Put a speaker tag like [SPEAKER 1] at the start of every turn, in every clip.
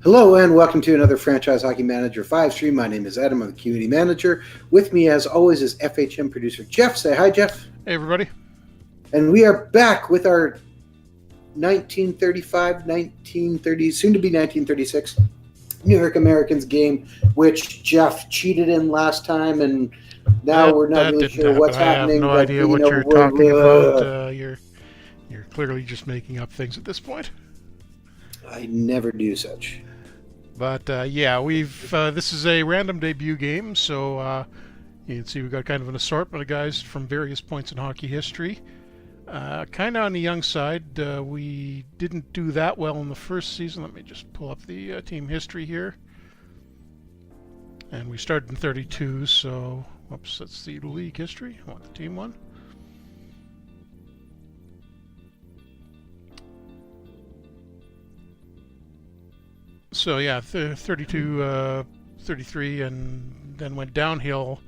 [SPEAKER 1] Hello and welcome to another Franchise Hockey Manager 5 stream. My name is Adam. I'm the community manager. With me, as always, is FHM producer Jeff. Say hi, Jeff.
[SPEAKER 2] Hey, everybody.
[SPEAKER 1] And we are back with our 1935, 1930, soon to be 1936 New York Americans game, which Jeff cheated in last time, and now we're not really sure what's happening.
[SPEAKER 2] I have no idea what you're talking about. You're clearly just making up things at this point.
[SPEAKER 1] I never do such.
[SPEAKER 2] But yeah, this is a random debut game, so you can see we've got kind of an assortment of guys from various points in hockey history. Kind of on the young side. We didn't do that well in the first season. Let me just pull up the team history here. And we started in 32, so whoops, that's the league history. I want the team one. So yeah, 32, 33, and then went downhill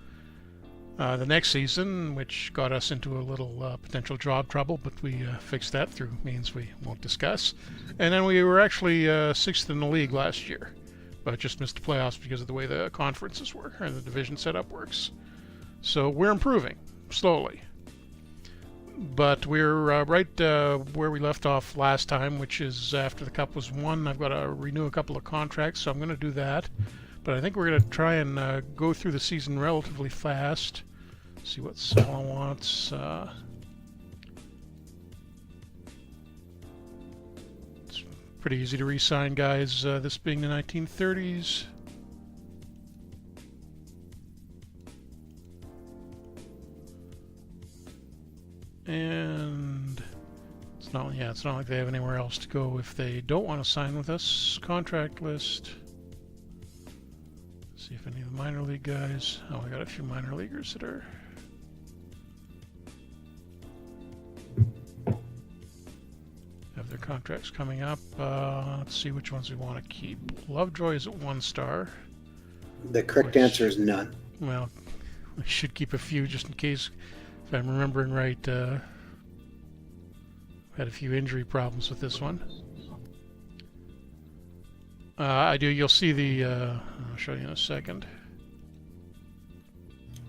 [SPEAKER 2] the next season, which got us into a little potential job trouble, but we fixed that through means we won't discuss. And then we were actually 6th in the league last year, but just missed the playoffs because of the way the conferences work, or the division setup works. So we're improving, slowly. But we're right where we left off last time, which is after the Cup was won. I've got to renew a couple of contracts, so I'm going to do that. But I think we're going to try and go through the season relatively fast. See what Sala wants. It's pretty easy to re-sign guys, this being the 1930s. And it's not like they have anywhere else to go if they don't want to sign with us. Contract list. See if any of the minor league guys. Oh, I got a few minor leaguers that are have their contracts coming up. Let's see which ones we want to keep. Lovejoy is at 1 star.
[SPEAKER 1] The correct answer is none.
[SPEAKER 2] Well, we should keep a few just in case. If I'm remembering right, had a few injury problems with this one. I do. You'll see the. I'll show you in a second.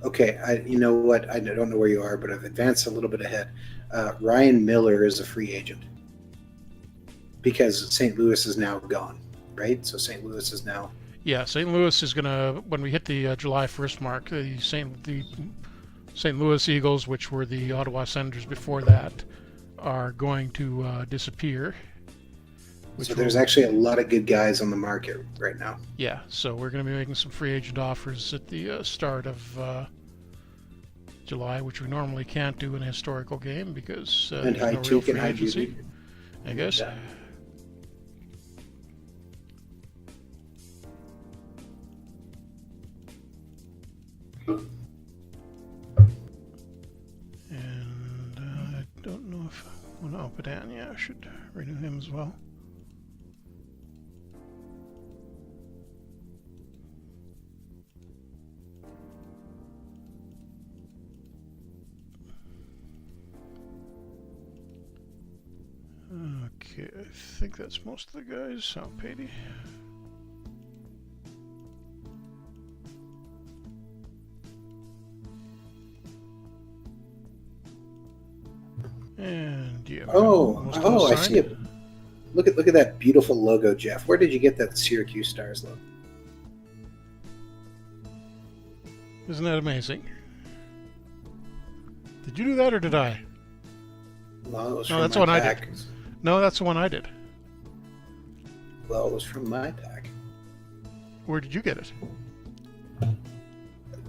[SPEAKER 1] Okay, you know what? I don't know where you are, but I've advanced a little bit ahead. Ryan Miller is a free agent because St. Louis is now gone, right? So St. Louis is now.
[SPEAKER 2] Yeah, St. Louis is gonna when we hit the July 1st mark. The St. Louis Eagles, which were the Ottawa Senators before that, are going to disappear.
[SPEAKER 1] So there's actually a lot of good guys on the market right now.
[SPEAKER 2] Yeah, so we're going to be making some free agent offers at the start of July, which we normally can't do in a historical game because there's no real free agency, I guess. Yeah. I don't know if I want to open Dan. Yeah, I should renew him as well. Okay, I think that's most of the guys. Oh, Patey. And yeah.
[SPEAKER 1] I see it. Look at that beautiful logo, Jeff. Where did you get that Syracuse Stars logo?
[SPEAKER 2] Isn't that amazing? Did you do that or did I?
[SPEAKER 1] Well, it was
[SPEAKER 2] no, that's the one I did. No, that's the one I did.
[SPEAKER 1] Well, it was from my pack.
[SPEAKER 2] Where did you get it?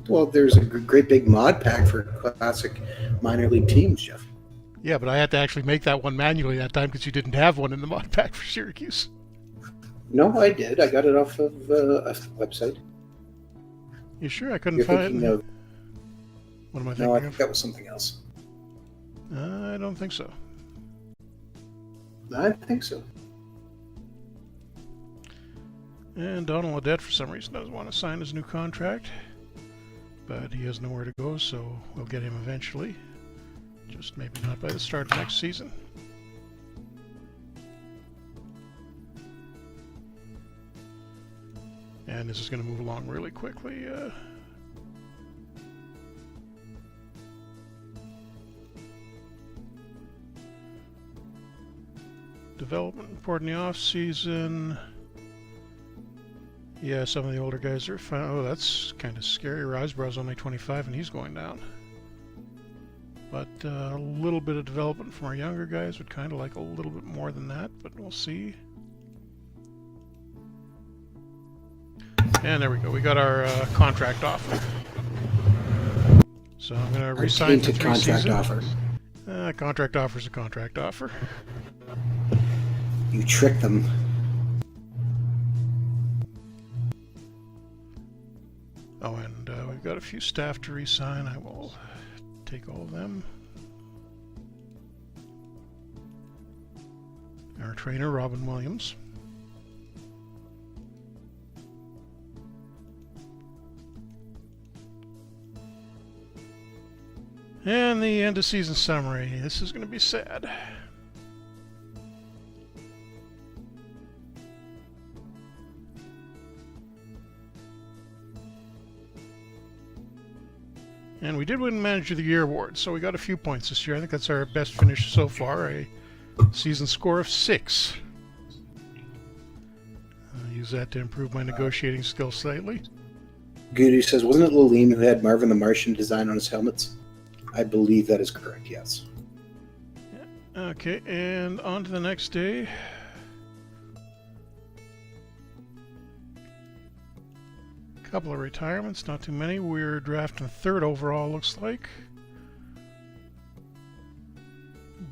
[SPEAKER 1] Well, there's a great big mod pack for classic minor league teams, Jeff.
[SPEAKER 2] Yeah, but I had to actually make that one manually that time because you didn't have one in the mod pack for Syracuse.
[SPEAKER 1] No, I did. I got it off of a website.
[SPEAKER 2] You sure? I couldn't find it. What am I thinking
[SPEAKER 1] No, I think that was something else.
[SPEAKER 2] I don't think so.
[SPEAKER 1] I think so.
[SPEAKER 2] And Donald Audette, for some reason, doesn't want to sign his new contract. But he has nowhere to go, so we'll get him eventually. Just maybe not by the start of next season. And this is going to move along really quickly. Development report in the off season. Yeah, some of the older guys are fine. Oh, that's kind of scary. Riseborough's only 25 and he's going down. But a little bit of development from our younger guys would kind of like a little bit more than that, but we'll see. And there we go. We got our contract offer. So I'm going to re-sign for 3
[SPEAKER 1] contract
[SPEAKER 2] seasons.
[SPEAKER 1] offer.
[SPEAKER 2] Contract offer is a contract offer.
[SPEAKER 1] You tricked them.
[SPEAKER 2] Oh, and we've got a few staff to re-sign. I will take all of them. Our trainer, Robin Williams. And the end of season summary. This is going to be sad. And we did win Manager of the Year award, so we got a few points this year. I think that's our best finish so far, a season score of 6. I'll use that to improve my negotiating skills slightly.
[SPEAKER 1] Goody says, wasn't it Lilleen who had Marvin the Martian design on his helmets? I believe that is correct, yes.
[SPEAKER 2] Yeah. Okay, and on to the next day. Couple of retirements, not too many. We're drafting 3rd overall, looks like.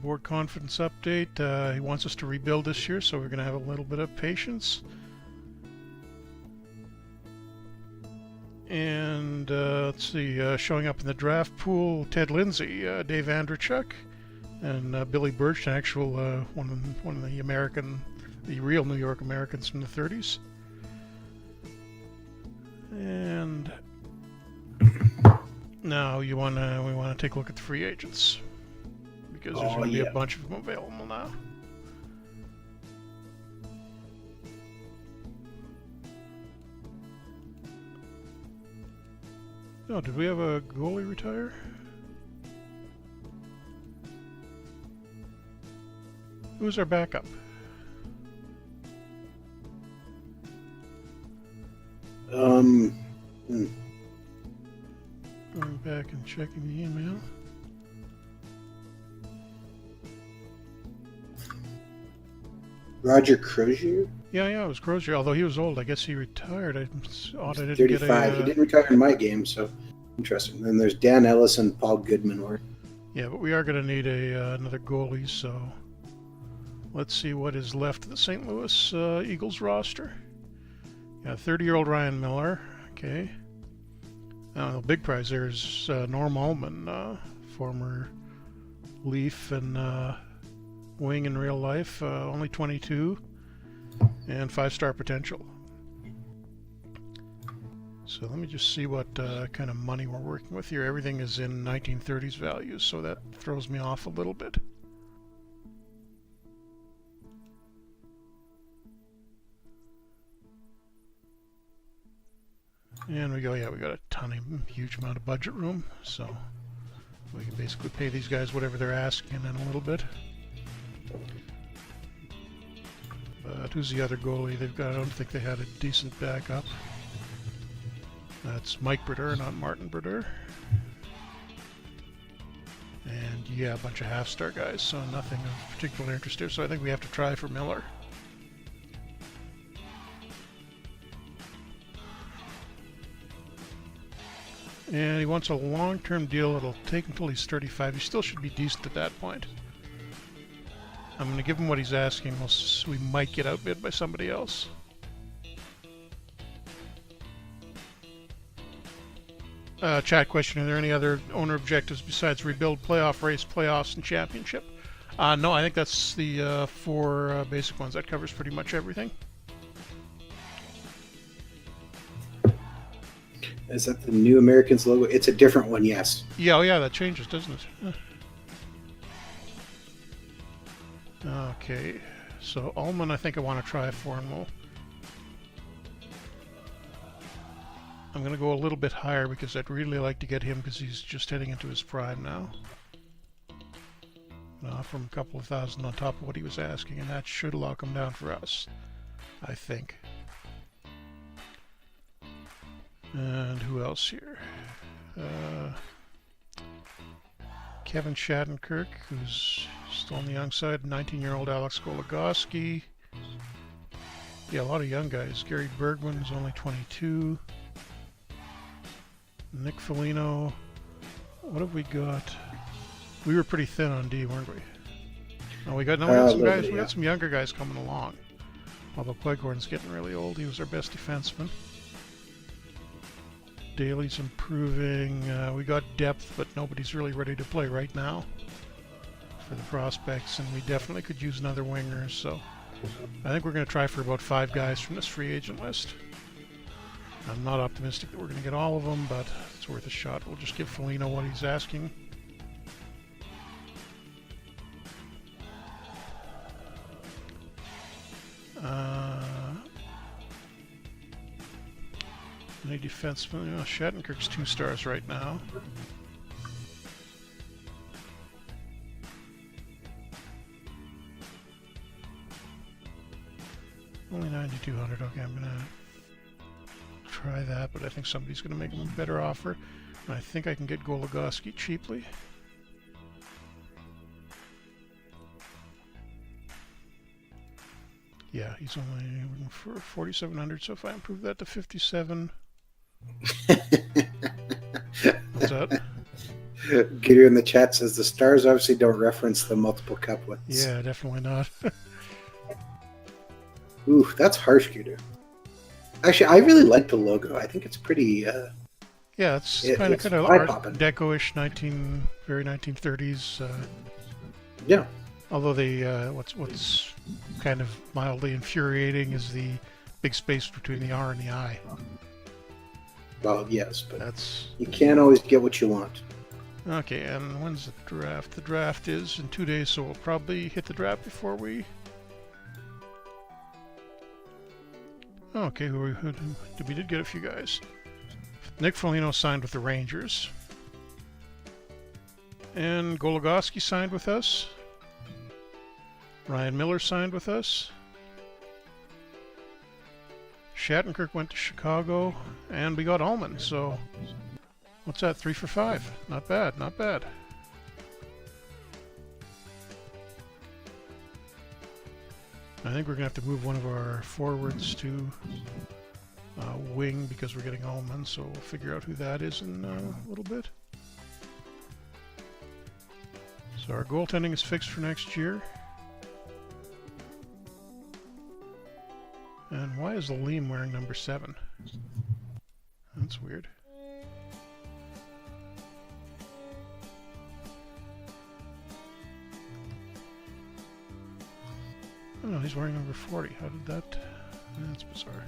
[SPEAKER 2] Board confidence update. He wants us to rebuild this year, so we're going to have a little bit of patience. And let's see, showing up in the draft pool, Ted Lindsay, Dave Andrzejczyk, and Billy Birch, an actual one of the real New York Americans from the 30s. And now we want to take a look at the free agents, because there's going to be a bunch of them available now. Oh, did we have a goalie retire? Who's our backup? Going back and checking the email.
[SPEAKER 1] Roger Crozier?
[SPEAKER 2] Yeah, it was Crozier. Although he was old, I guess he retired. It's odd I didn't
[SPEAKER 1] 35.
[SPEAKER 2] get a.
[SPEAKER 1] He didn't retire in my game, so interesting. Then there's Dan Ellis and Paul Goodman.
[SPEAKER 2] Yeah, but we are going to need another goalie, so let's see what is left of the St. Louis Eagles roster. Yeah, 30-year-old Ryan Miller. Okay. The big prize there is Norm Ullman, former Leaf and wing in real life, only 22, and 5-star potential. So let me just see what kind of money we're working with here. Everything is in 1930s values, so that throws me off a little bit. And we go, yeah, we got a huge amount of budget room, so we can basically pay these guys whatever they're asking in a little bit. But who's the other goalie they've got? I don't think they had a decent backup. That's Mike Brodeur, not Martin Brodeur. And yeah, a bunch of half-star guys, so nothing of particular interest here. So I think we have to try for Miller. And he wants a long-term deal. It'll take until he's 35. He still should be decent at that point. I'm going to give him what he's asking. We might get outbid by somebody else. Chat question, are there any other owner objectives besides rebuild, playoff race, playoffs, and championship? No, I think that's the 4 basic ones. That covers pretty much everything.
[SPEAKER 1] Is that the New Americans logo? It's a different one, yes.
[SPEAKER 2] Yeah, oh yeah, that changes, doesn't it? Okay, so Ullman I think I want to try for, and we'll I'm going to go a little bit higher because I'd really like to get him because he's just heading into his prime now. From a couple of thousand on top of what he was asking, and that should lock him down for us, I think. And who else here? Kevin Shattenkirk, who's still on the young side. 19-year-old Alex Goligoski. Yeah, a lot of young guys. Gary Bergman is only 22. Nick Foligno. What have we got? We were pretty thin on D, weren't we? No, we got some guys. We got some younger guys coming along. Although Cleghorn's getting really old, he was our best defenseman. Daly's improving. We got depth, but nobody's really ready to play right now for the prospects, and we definitely could use another winger. So I think we're going to try for about 5 guys from this free agent list. I'm not optimistic that we're going to get all of them, but it's worth a shot. We'll just give Foligno what he's asking. Any defenseman? Shattenkirk's 2 stars right now. Only 9,200. Okay, I'm gonna try that, but I think somebody's gonna make him a better offer. And I think I can get Goligoski cheaply. Yeah, he's only for 4,700. So if I improve that to 57. What's that?
[SPEAKER 1] Gator in the chat says the stars obviously don't reference the multiple couplets.
[SPEAKER 2] Yeah, definitely not.
[SPEAKER 1] Ooh, that's harsh, Gator. Actually, I really like the logo. I think it's pretty.
[SPEAKER 2] Yeah, it's kind of Art Deco-ish, very 1930s.
[SPEAKER 1] Yeah.
[SPEAKER 2] Although they, what's kind of mildly infuriating is the big space between the R and the I.
[SPEAKER 1] Well, yes, but
[SPEAKER 2] that's
[SPEAKER 1] you can't always get what you want.
[SPEAKER 2] Okay, and when's the draft? The draft is in 2 days, so we'll probably hit the draft before we. Okay, we did get a few guys. Nick Foligno signed with the Rangers, and Goligoski signed with us. Ryan Miller signed with us. Shattenkirk went to Chicago, and we got Ullman, so what's that, 3 for 5? Not bad, not bad. I think we're going to have to move one of our forwards to wing because we're getting Ullman, so we'll figure out who that is in a little bit. So our goaltending is fixed for next year. And why is Liam wearing number 7? That's weird. Oh no, he's wearing number 40. How did that... That's bizarre.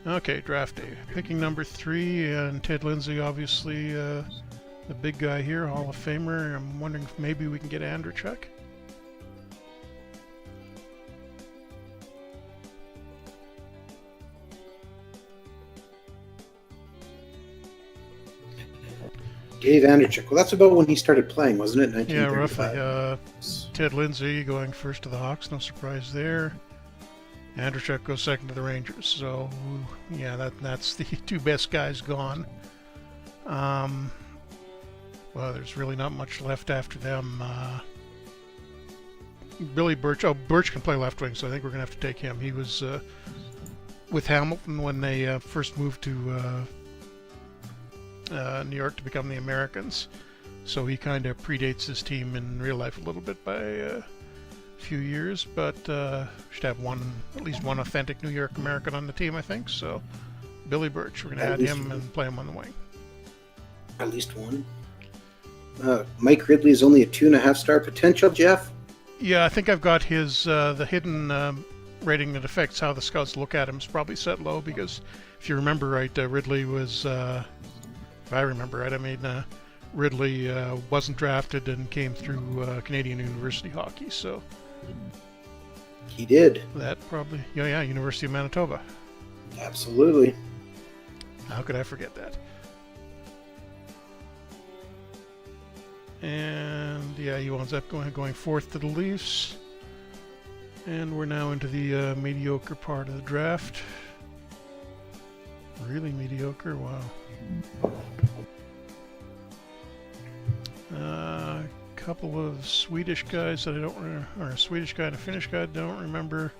[SPEAKER 2] Okay, draft day. Picking number 3, and Ted Lindsay, obviously, the big guy here, Hall of Famer. I'm wondering if maybe we can get Andrechuk.
[SPEAKER 1] Dave Andrechuk. Well, that's about when he started playing, wasn't it?
[SPEAKER 2] Yeah, roughly. Ted Lindsay going first to the Hawks, no surprise there. Andrechuk goes second to the Rangers. So, yeah, that's the 2 best guys gone. Well, there's really not much left after them. Billy Birch. Oh, Birch can play left wing, so I think we're going to have to take him. He was with Hamilton when they first moved to New York to become the Americans. So he kind of predates his team in real life a little bit by a few years, but should have at least one authentic New York American on the team, I think. So Billy Birch, we're going to add him and play him on the wing.
[SPEAKER 1] At least one. Mike Ridley is only a 2.5-star potential, Jeff?
[SPEAKER 2] Yeah, I think I've got his, the hidden rating that affects how the scouts look at him is probably set low because if you remember right, Ridley was, if I remember right, I mean, Ridley wasn't drafted and came through Canadian University hockey, so
[SPEAKER 1] He did.
[SPEAKER 2] That probably, yeah, University of Manitoba.
[SPEAKER 1] Absolutely.
[SPEAKER 2] How could I forget that? And yeah, he winds up going fourth to the Leafs. And we're now into the mediocre part of the draft. Really mediocre, wow. A couple of Swedish guys that I don't, or a Swedish guy and a Finnish guy I don't remember.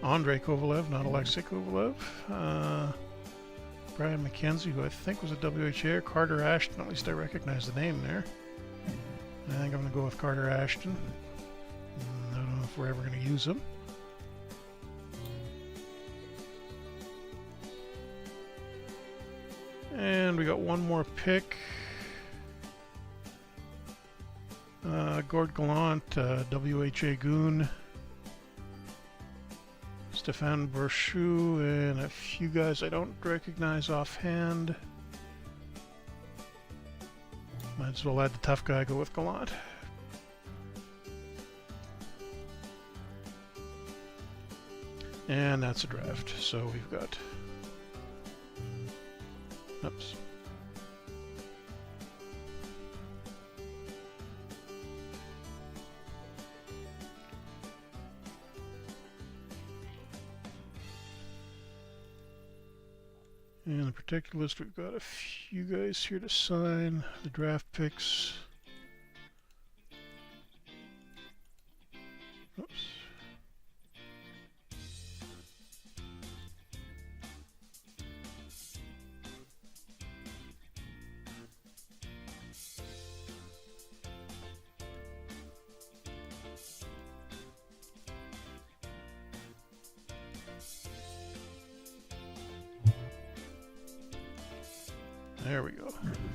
[SPEAKER 2] Andrei Kovalev, not Alexei Kovalev. Brian McKenzie, who I think was a WHA, Carter Ashton, at least I recognize the name there. I think I'm going to go with Carter Ashton. I don't know if we're ever going to use him. And we got one more pick. Gord Gallant, WHA Goon. Stefan Borchou, and a few guys I don't recognize offhand. Might as well add the tough guy, go with Gallant. And that's a draft. So we've got... Oops. In the particular list, we've got a few guys here to sign the draft picks. Oops. There we go.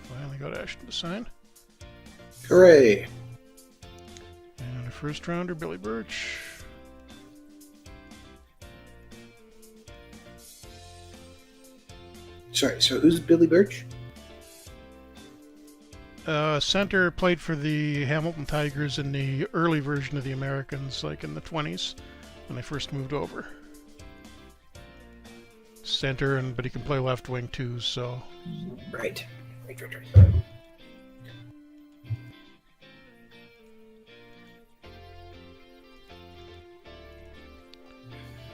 [SPEAKER 2] Finally got Ashton to sign.
[SPEAKER 1] Hooray!
[SPEAKER 2] And a first rounder, Billy Birch.
[SPEAKER 1] Sorry, so who's Billy Birch?
[SPEAKER 2] Center, played for the Hamilton Tigers in the early version of the Americans, like in the 20s, when they first moved over. Center, but he can play left wing too, so...
[SPEAKER 1] Right.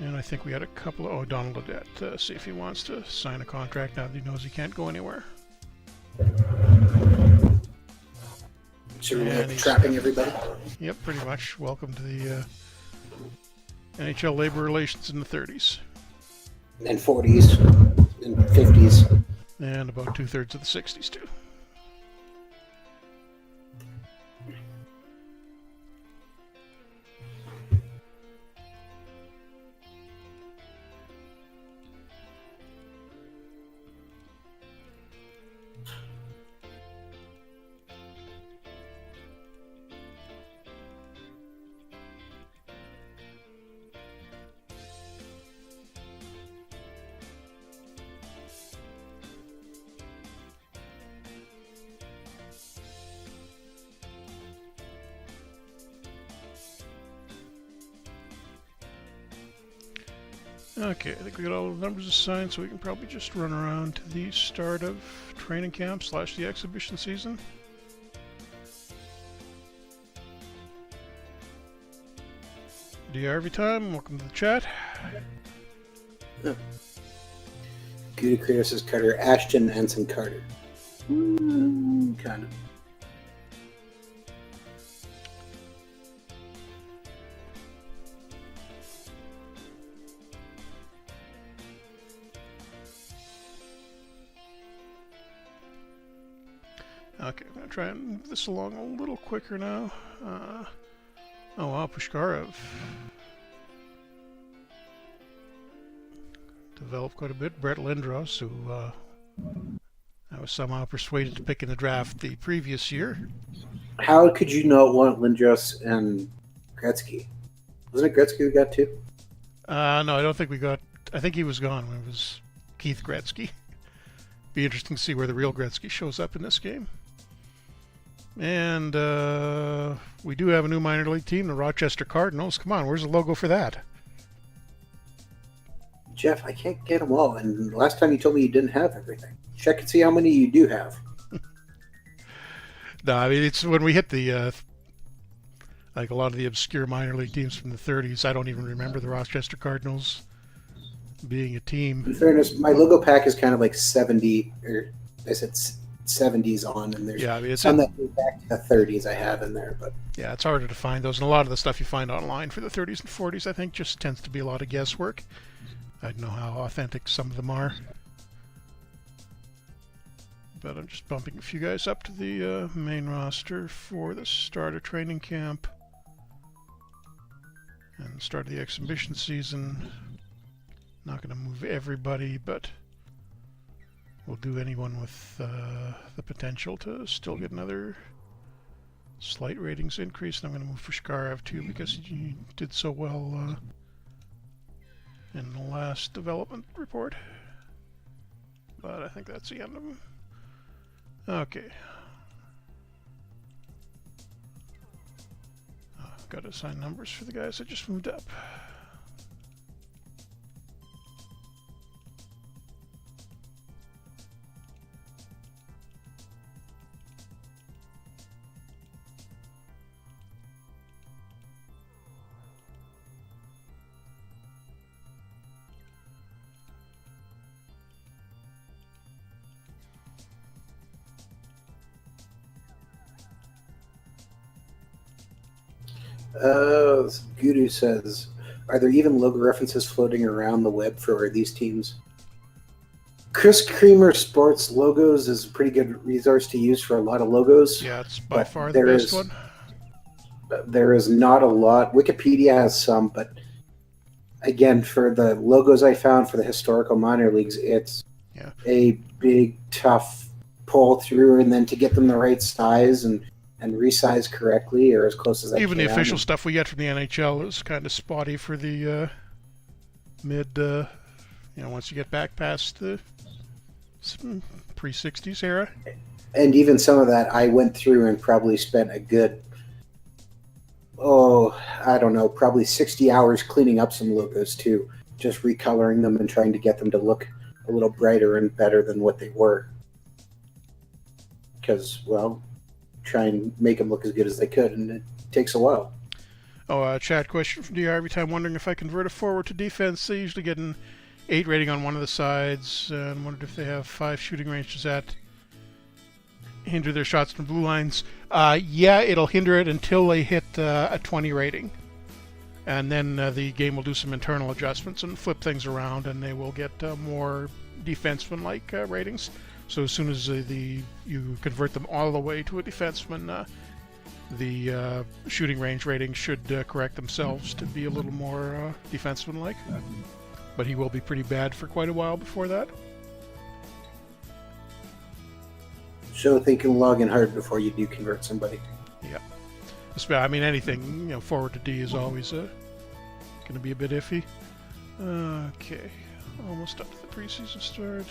[SPEAKER 2] And I think we had a couple of... Oh, Donald Audette, see if he wants to sign a contract now that he knows he can't go anywhere.
[SPEAKER 1] So we're trapping everybody?
[SPEAKER 2] Yep, pretty much. Welcome to the NHL labor relations in the 30s.
[SPEAKER 1] And 40s. And 50s.
[SPEAKER 2] And about 2/3 of the 60s, too. Okay, I think we got all the numbers assigned, so we can probably just run around to the start of training camp / the exhibition season. DRV time, welcome to the chat.
[SPEAKER 1] Gudakris says Carter Ashton, Ensign Carter. Kind of.
[SPEAKER 2] Okay, I'm going to try and move this along a little quicker now. Oh wow, Pushkarov developed quite a bit. Brett Lindros, who I was somehow persuaded to pick in the draft the previous year.
[SPEAKER 1] How could you not want Lindros and Gretzky? Wasn't it Gretzky we got too?
[SPEAKER 2] No, I don't think we got... I think he was gone when it was Keith Gretzky. Be interesting to see where the real Gretzky shows up in this game. And we do have a new minor league team, the Rochester Cardinals. Come on, where's the logo for that?
[SPEAKER 1] Jeff, I can't get them all. And last time you told me you didn't have everything. Check and see how many you do have.
[SPEAKER 2] No, I mean, it's when we hit the like a lot of the obscure minor league teams from the 30s. I don't even remember the Rochester Cardinals being a team.
[SPEAKER 1] In fairness, my logo pack is kind of like 70, or I said 70s on, and there's some that go back to the 30s I have in there. But
[SPEAKER 2] yeah, it's harder to find those, and a lot of the stuff you find online for the 30s and 40s, I think, just tends to be a lot of guesswork. I don't know how authentic some of them are. But I'm just bumping a few guys up to the main roster for the start of training camp and start of the exhibition season. Not going to move everybody, but we'll do anyone with the potential to still get another slight ratings increase. And I'm going to move Pushkarev too because he did so well in the last development report. But I think that's the end of him. Okay. Got to assign numbers for the guys that just moved up.
[SPEAKER 1] Guru says, are there even logo references floating around the web for these teams? Chris Creamer Sports Logos is a pretty good resource to use for a lot of logos.
[SPEAKER 2] Yeah, it's by far the best one.
[SPEAKER 1] There is not a lot. Wikipedia has some, but again, for the logos I found for the historical minor leagues, it's a big, tough pull through, and then to get them the right size and resize correctly or as close as I can.
[SPEAKER 2] Even the official stuff we get from the NHL is kind of spotty for the mid, once you get back past the pre-60s era.
[SPEAKER 1] And even some of that, I went through and probably spent a good, I don't know, probably 60 hours cleaning up some logos too, just recoloring them and trying to get them to look a little brighter and better than what they were. Because, well, try and make them look as good as they could, and it takes a while.
[SPEAKER 2] Chat question from DR. Every time wondering if I convert a forward to defense, they usually get an 8 rating on one of the sides, and wondered if they have 5 shooting range. Does that hinder their shots from blue lines? Yeah, it'll hinder it until they hit a 20 rating. And then the game will do some internal adjustments and flip things around, and they will get more defenseman-like ratings. So as soon as you convert them all the way to a defenseman, the shooting range ratings should correct themselves to be a little more defenseman-like. But he will be pretty bad for quite a while before that.
[SPEAKER 1] So thinking long and hard before you do convert somebody.
[SPEAKER 2] Yeah. I mean, anything forward to D is always going to be a bit iffy. Okay. Almost up to the preseason start.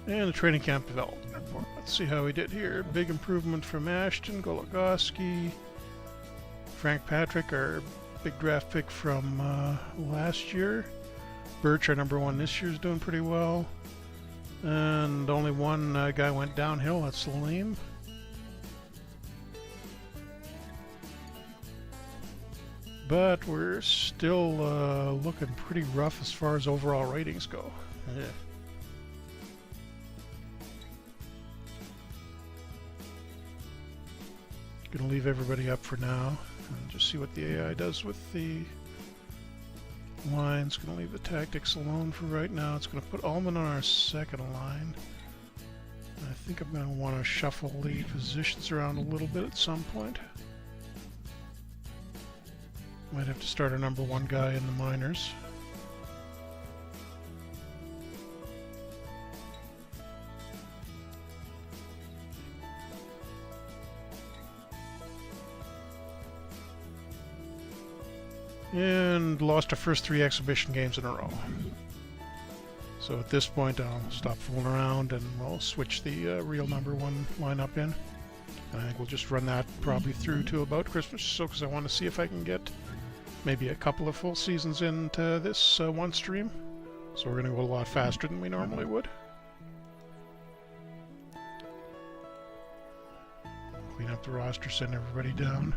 [SPEAKER 2] And the training camp development report. Let's see how we did here. Big improvement from Ashton, Goligoski, Frank Patrick, our big draft pick from last year. Birch, our number 1 this year, is doing pretty well. And only one guy went downhill. That's Lame. But we're still looking pretty rough as far as overall ratings go. Yeah. Gonna leave everybody up for now and just see what the AI does with the lines. Gonna leave the tactics alone for right now. It's gonna put Allman on our second line. I think I'm gonna want to shuffle the positions around a little bit at some point. Might have to start our number 1 guy in the minors. And lost our first 3 exhibition games in a row. So at this point I'll stop fooling around and we'll switch the real number 1 lineup in. And I think we'll just run that probably through to about Christmas, so because I want to see if I can get maybe a couple of full seasons into this one stream. So we're going to go a lot faster than we normally would. Clean up the roster, send everybody down.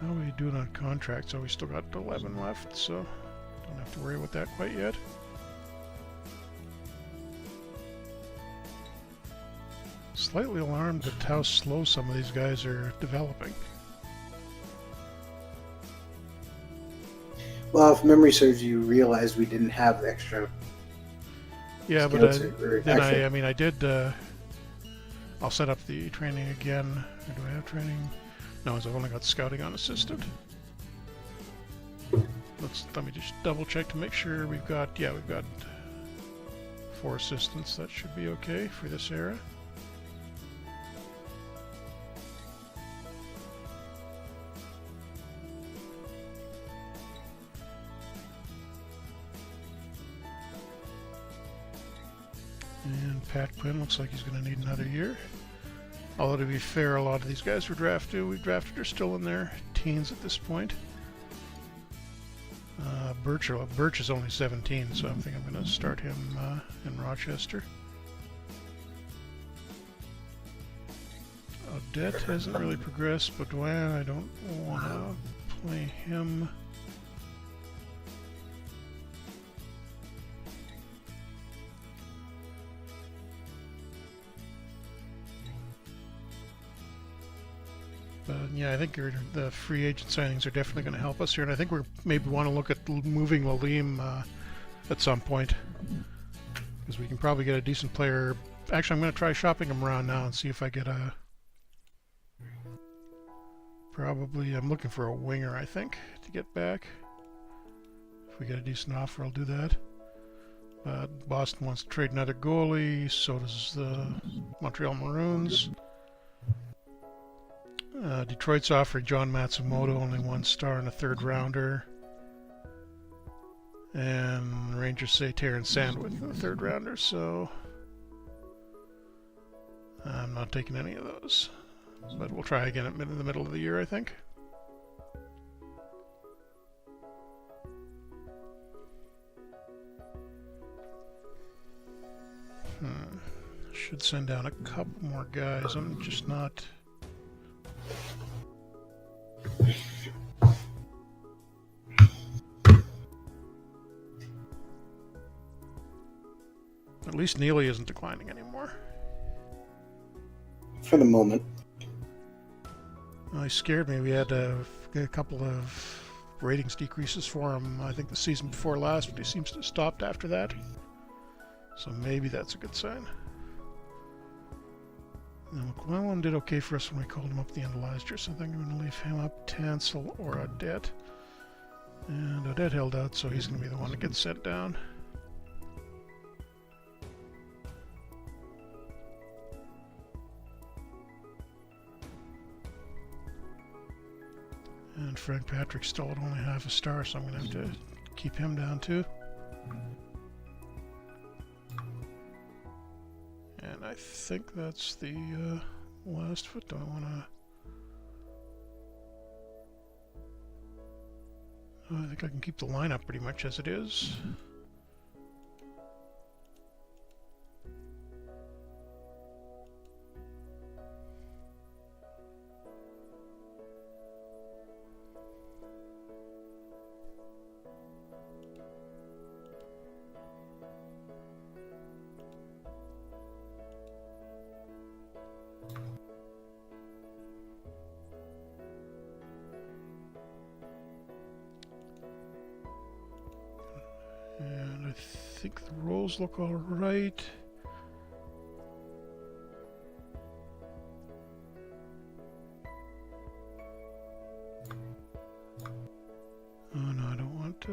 [SPEAKER 2] How are we doing on contracts? Oh, we still got 11 left, so don't have to worry about that quite yet. Slightly alarmed at how slow some of these guys are developing.
[SPEAKER 1] Well, if memory serves, you realized we didn't have the extra.
[SPEAKER 2] Yeah, but I did. I'll set up the training again. Or do I have training? No, I've only got scouting on assistant. Let me just double check to make sure we've got 4 assistants. That should be okay for this era. And Pat Quinn looks like he's going to need another year. Although to be fair, a lot of these guys we've drafted are still in their teens at this point. Birch is only 17, so I think I'm going to start him in Rochester. Odette hasn't really progressed, but I don't want to play him. Yeah, I think the free agent signings are definitely going to help us here, and I think we maybe want to look at moving Lalim at some point, because we can probably get a decent player. Actually, I'm going to try shopping him around now and see if I get a... Probably, I'm looking for a winger, I think, to get back. If we get a decent offer, I'll do that. Boston wants to trade another goalie, so does the Montreal Maroons. Detroit's offering John Matsumoto only 1 star and a 3rd rounder. And Rangers say Terrence Sandwich in the 3rd rounder, so I'm not taking any of those. But we'll try again in the middle of the year, I think. Should send down a couple more guys. I'm just not... At least Neely isn't declining anymore.
[SPEAKER 1] For the moment.
[SPEAKER 2] Well, he scared me. We had a couple of ratings decreases for him, I think the season before last, but he seems to have stopped after that. So maybe that's a good sign. Now, McClellan did okay for us when we called him up at the end of last year, so I think I'm going to leave him up, Tansel or Odette. And Odette held out, so he's going to be the one that gets sent down. And Frank Patrick still at only half a star, so I'm going to have to keep him down too. And I think that's the last foot. Don't want to... I think I can keep the lineup pretty much as it is. And I think the rolls look all right. Oh no, I don't want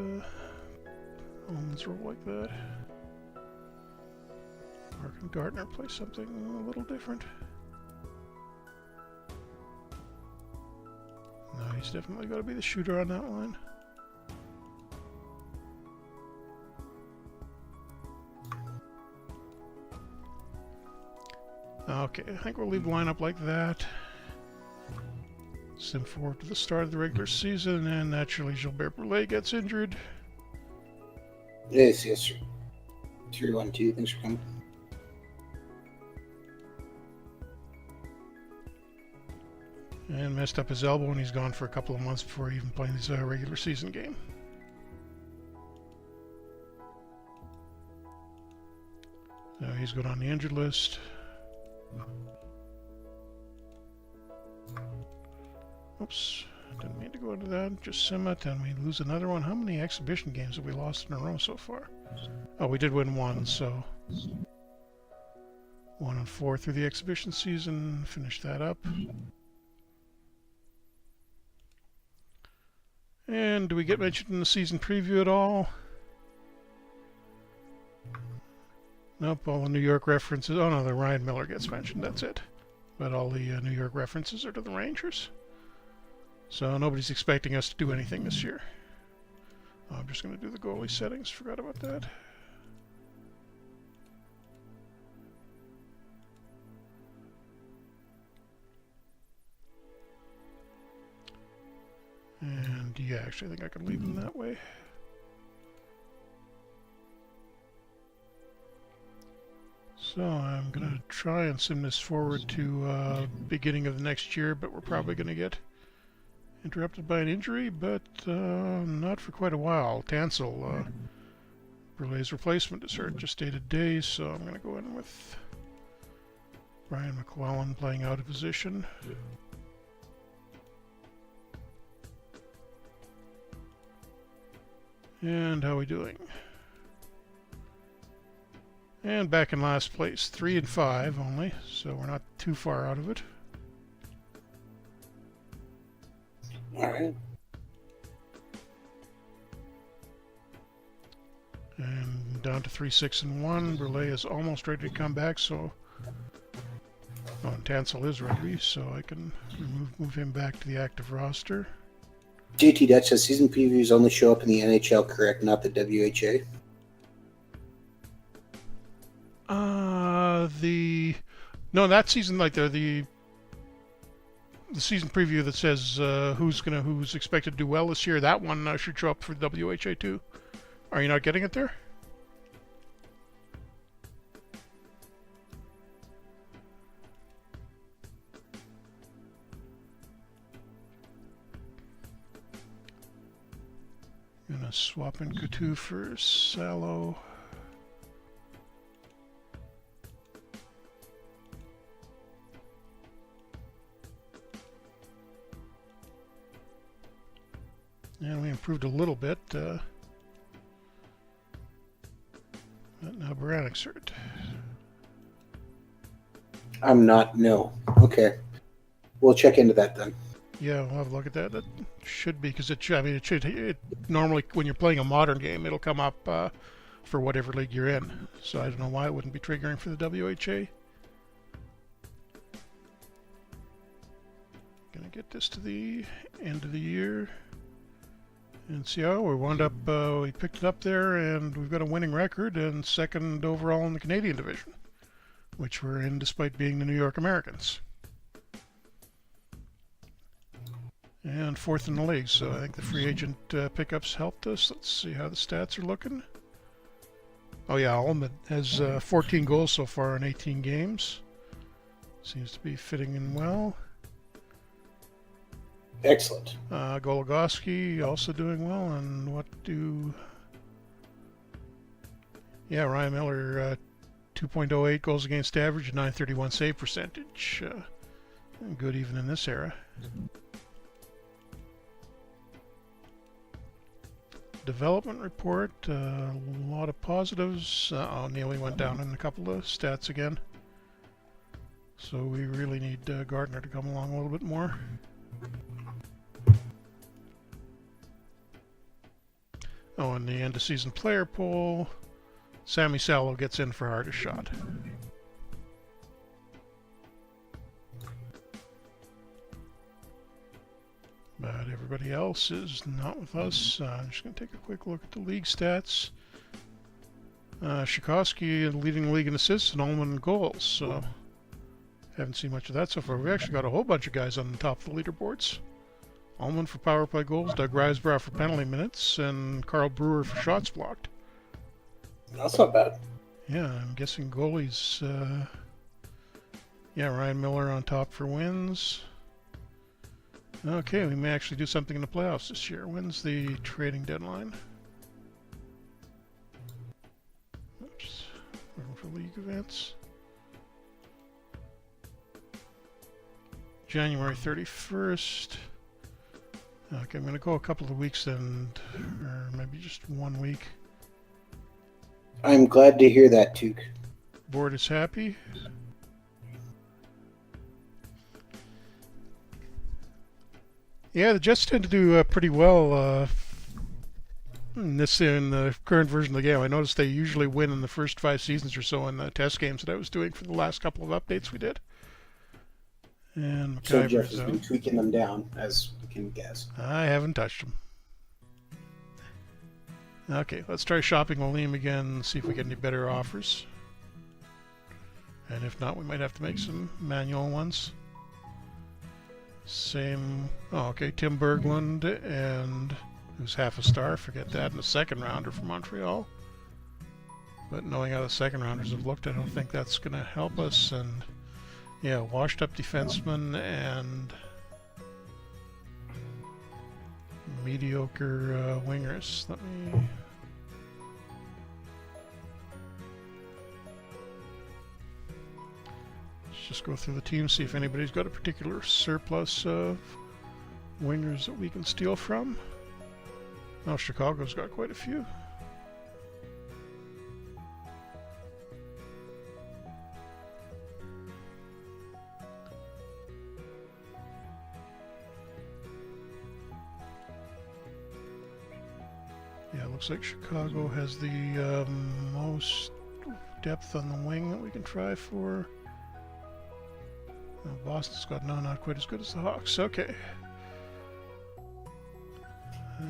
[SPEAKER 2] Almonds roll like that. Or can Gardner play something a little different? No, he's definitely got to be the shooter on that line. Okay, I think we'll leave the lineup like that. Sim forward to the start of the regular season, and naturally Gilbert Brulé gets injured.
[SPEAKER 1] Yes, sir. 312, thanks for coming.
[SPEAKER 2] And messed up his elbow, and he's gone for a couple of months before he even playing his regular season game. So he's good on the injured list. Oops, didn't mean to go into that. Just sim it, and we lose another one. How many exhibition games have we lost in a row so far? Oh, we did win one, so 1-4 through the exhibition season. Finish that up. And do we get mentioned in the season preview at all? Nope, all the New York references. Oh no, the Ryan Miller gets mentioned, that's it. But all the New York references are to the Rangers. So nobody's expecting us to do anything this year. Oh, I'm just going to do the goalie settings, forgot about that. And yeah, actually I think I can leave them that way. So I'm going to try and sim this forward to beginning of the next year, but we're probably going to get interrupted by an injury, but not for quite a while. Tansel, Brulé's replacement, is hurt just day-to-day, so I'm going to go in with Brian McClellan playing out of position. And how are we doing? And back in last place, 3-5 only, so we're not too far out of it.
[SPEAKER 1] All right.
[SPEAKER 2] And down to 3-6-1. Brulé is almost ready to come back, so... Oh, and Tansel is ready, so I can move him back to the active roster.
[SPEAKER 1] JT Dutch says season previews only show up in the NHL, correct? Not the WHA.
[SPEAKER 2] No, that season, like the season preview that says who's expected to do well this year, that one should show up for the WHA too. Are you not getting it there? Gonna swap in Coutu for Salo. And we improved a little bit. But now Baranik's hurt.
[SPEAKER 1] I'm not. No. Okay. We'll check into that then.
[SPEAKER 2] Yeah, we'll have a look at that. That should be, because it normally, when you're playing a modern game, it'll come up for whatever league you're in. So I don't know why it wouldn't be triggering for the WHA. Gonna get this to the end of the year. And see how we wound up, we picked it up there, and we've got a winning record and second overall in the Canadian division, which we're in despite being the New York Americans. And fourth in the league, so I think the free agent pickups helped us. Let's see how the stats are looking. Oh yeah, Allman has 14 goals so far in 18 games. Seems to be fitting in well.
[SPEAKER 1] Excellent.
[SPEAKER 2] Goligoski also doing well, and yeah, Ryan Miller, 2.08 goals against average, 931 save percentage. Good even in this era. Development report, a lot of positives. Nearly went down in a couple of stats again. So we really need Gardner to come along a little bit more. Oh, and the end of season player poll, Sammy Salo gets in for hardest shot. But everybody else is not with us. I'm just going to take a quick look at the league stats. Shikowski leading the league in assists and Ullman in goals. So haven't seen much of that so far. We actually got a whole bunch of guys on the top of the leaderboards. Ullman for power play goals, Doug Risebrough for penalty minutes, and Carl Brewer for shots blocked.
[SPEAKER 3] That's not bad.
[SPEAKER 2] Yeah, I'm guessing goalies. Yeah, Ryan Miller on top for wins. Okay, we may actually do something in the playoffs this year. When's the trading deadline? Oops. Looking for league events. January 31st. Okay, I'm going to go a couple of weeks then, or maybe just 1 week.
[SPEAKER 1] I'm glad to hear that, Tuke.
[SPEAKER 2] Board is happy. Yeah, the Jets tend to do pretty well in the current version of the game. I noticed they usually win in the first 5 seasons or so in the test games that I was doing for the last couple of updates we did. And
[SPEAKER 1] So Jeff
[SPEAKER 2] McIver's
[SPEAKER 1] has
[SPEAKER 2] out.
[SPEAKER 1] been tweaking them down, as you can guess.
[SPEAKER 2] I haven't touched them. Okay, let's try shopping William again, see if we get any better offers. And if not, we might have to make some manual ones. Same. Oh, okay, Tim Berglund, and who's half a star, forget that, and a second rounder from Montreal. But knowing how the second rounders have looked, I don't think that's going to help us. And yeah, washed up defenseman and mediocre wingers. Let me. Let's just go through the team, see if anybody's got a particular surplus of wingers that we can steal from. Oh, Chicago's got quite a few. Yeah, looks like Chicago has the most depth on the wing that we can try for. Boston's got no, not quite as good as the Hawks. Okay.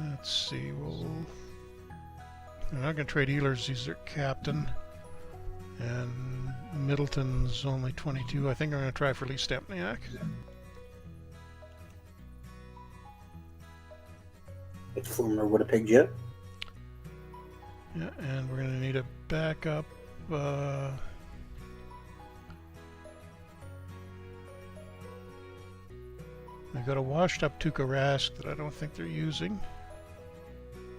[SPEAKER 2] Let's see. We're not going to trade Ehlers. He's their captain. And Middleton's only 22. I think I'm going to try for Lee Stempniak.
[SPEAKER 1] Former Winnipeg Jet.
[SPEAKER 2] Yeah, and we're going to need a backup. They've got a washed-up Tuukka Rask that I don't think they're using.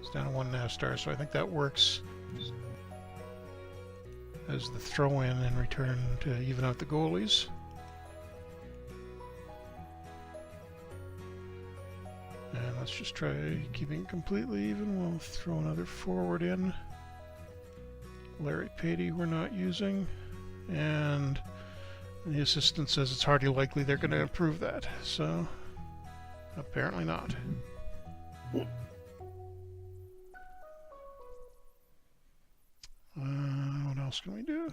[SPEAKER 2] It's down to 1.5 stars, so I think that works as the throw-in in return to even out the goalies. And let's just try keeping it completely even. We'll throw another forward in. Larry Patey we're not using. And the assistant says it's hardly likely they're going to improve that, so apparently not. What else can we do?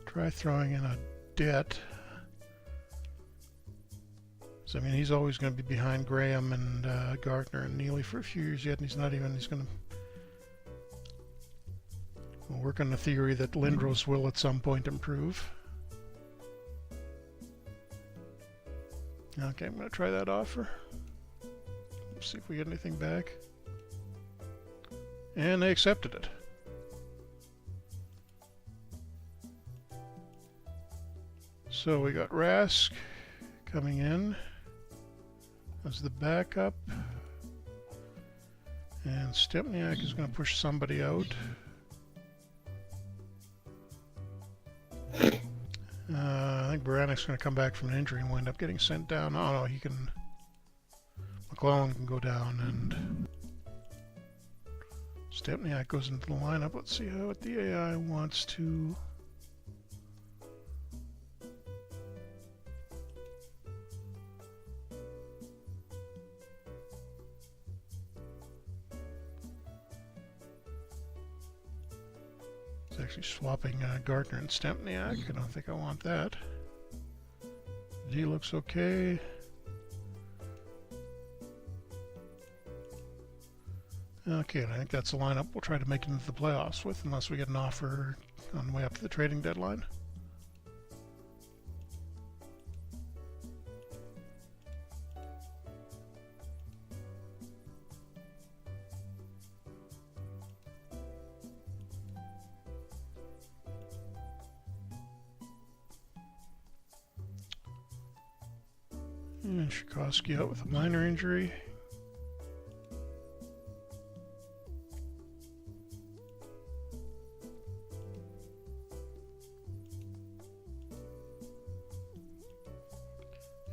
[SPEAKER 2] Try throwing in a debt. So, I mean, he's always going to be behind Graham and Gardner and Neely for a few years yet, and he's going to... We'll work on the theory that Lindros will at some point improve. Okay, I'm going to try that offer. Let's see if we get anything back. And they accepted it. So we got Rask coming in as the backup. And Stempniak is going to push somebody out. I think Baranik's going to come back from an injury and wind up getting sent down. Oh no, he can... McClellan can go down and... Stempniak goes into the lineup. Let's see what the AI wants to... It's actually swapping Gardner and Stempniak. I don't think I want that. D looks okay. Okay, and I think that's the lineup we'll try to make it into the playoffs with, unless we get an offer on the way up to the trading deadline. And Sikorsky out with a minor injury.